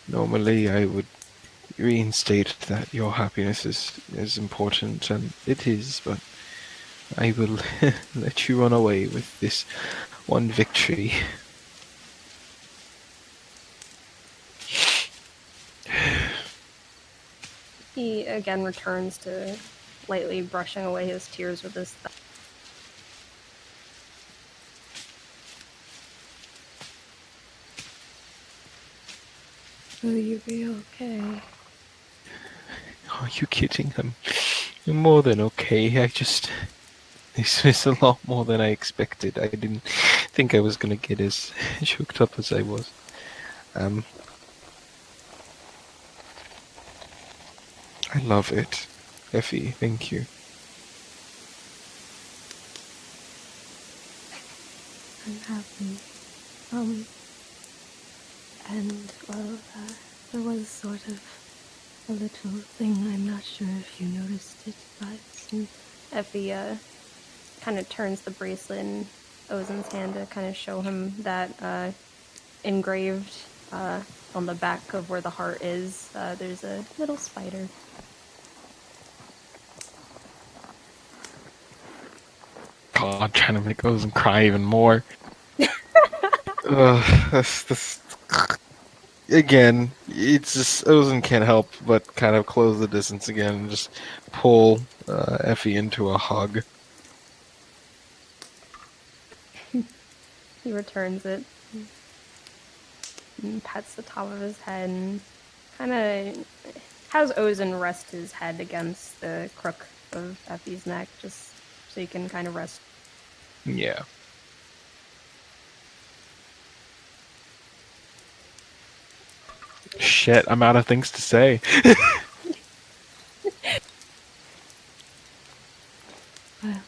Normally I would reinstate that your happiness is important, and it is, but I will let you run away with this one victory. He again returns to lightly brushing away his tears with his thumb. Will you be okay? Are you kidding? I'm more than okay. This was a lot more than I expected. I didn't think I was gonna get as choked up as I was. I love it. Effie, thank you. I'm happy. And, well, there was sort of a little thing, I'm not sure if you noticed it, but... Effie kind of turns the bracelet in Ozen's hand to kind of show him that engraved on the back of where the heart is, there's a little spider. God, trying to make Ozen cry even more. Ugh, this. again, it's just Ozen can't help but kind of close the distance again and just pull Effie into a hug. He returns it and pets the top of his head and kind of has Ozen rest his head against the crook of Effie's neck, just so he can kind of rest. Yeah. Shit, I'm out of things to say. Well,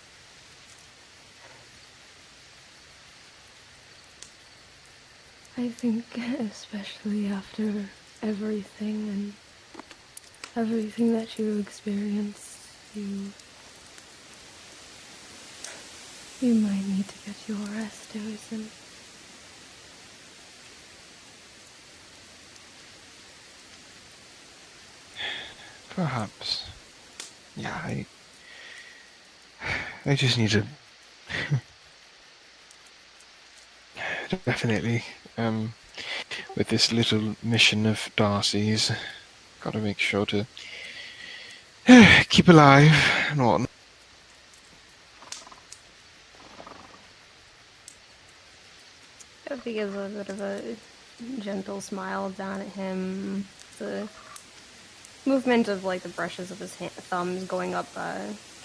I think especially after everything that you experienced, you might need to get your rest, Ozen. Perhaps. Yeah, I just need to definitely with this little mission of Darcy's, gotta make sure to keep alive and whatnot. Effie gives a bit of a gentle smile down at him. The movement of like the brushes of his thumbs going up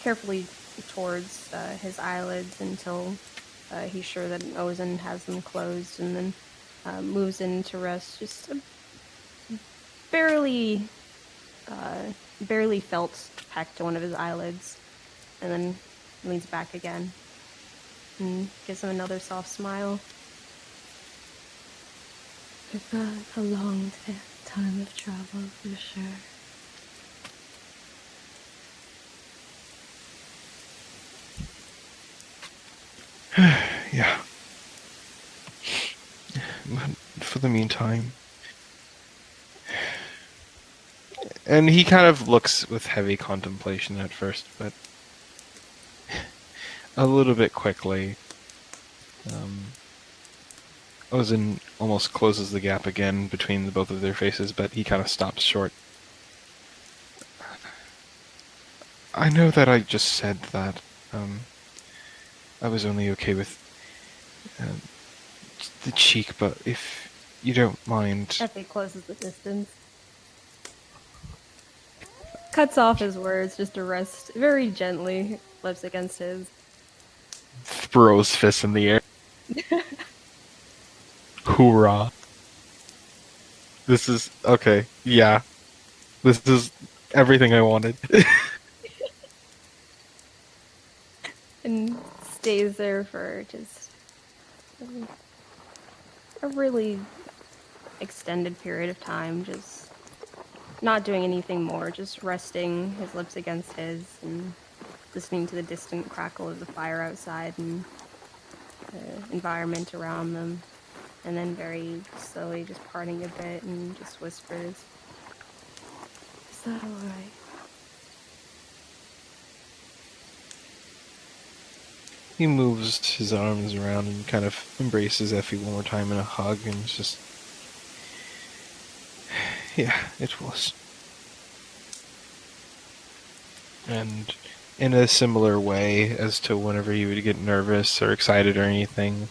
carefully towards his eyelids until he's sure that Ozen has them closed, and then moves in to rest. Just barely, barely felt peck to one of his eyelids, and then leans back again and gives him another soft smile. We've got a long time of travel for sure. Yeah. But for the meantime. And he kind of looks with heavy contemplation at first, but a little bit quickly. Ozen almost closes the gap again between the both of their faces, but he kind of stops short. I know that I just said that I was only okay with the cheek, but if you don't mind... Effie closes the distance. Cuts off his words just to rest very gently, lips against his. Throws fists in the air. Hoorah. This is... okay, yeah. This is everything I wanted. And stays there for just a really extended period of time, just not doing anything more, just resting, his lips against his, and listening to the distant crackle of the fire outside and the environment around them, and then very slowly just parting a bit and just whispers, Is that alright? He moves his arms around and kind of embraces Effie one more time in a hug, and it's just... yeah, it was. And in a similar way as to whenever he would get nervous or excited or anything,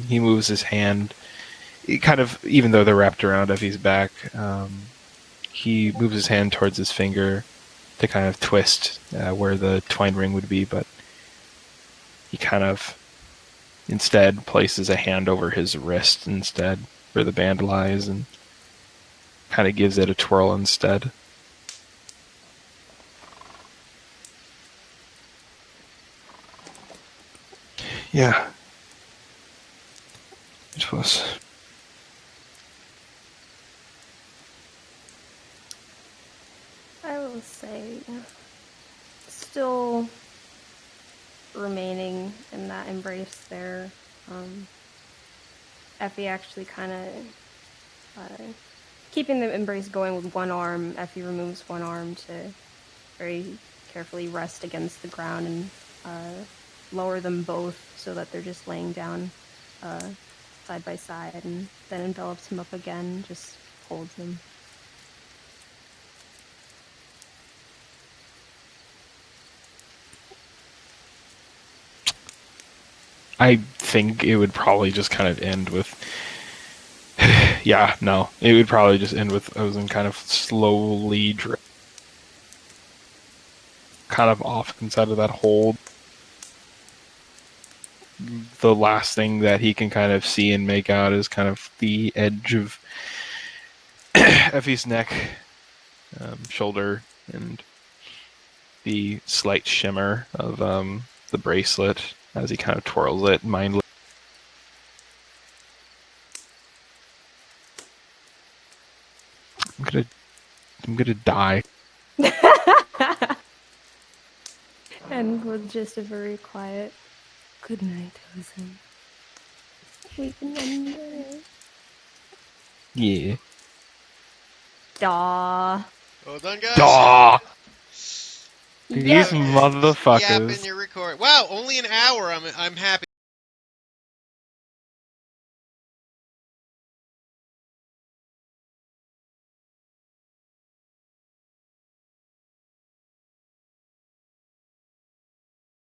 he moves his hand, he kind of, even though they're wrapped around Effie's back, he moves his hand towards his finger to kind of twist where the twine ring would be, but he kind of instead places a hand over his wrist instead, where the band lies, and kind of gives it a twirl instead. Yeah. It was. I will say, still remaining in that embrace there. Effie actually kind of keeping the embrace going with one arm. Effie removes one arm to very carefully rest against the ground and lower them both so that they're just laying down side by side, and then envelops him up again, just holds him. I think it would probably just kind of end with. Yeah, no. It would probably just end with Ozen kind of slowly kind of off inside of that hold. The last thing that he can kind of see and make out is kind of the edge of Effie's neck, shoulder, and the slight shimmer of the bracelet as he kind of twirls it mindlessly. I'm gonna die. And with just a very quiet, Good night, Ozen. we can end it. Yeah. Daw. Well done, guys. Daw! Yeah. These motherfuckers. Yapping your record. Wow, only an hour. I'm happy.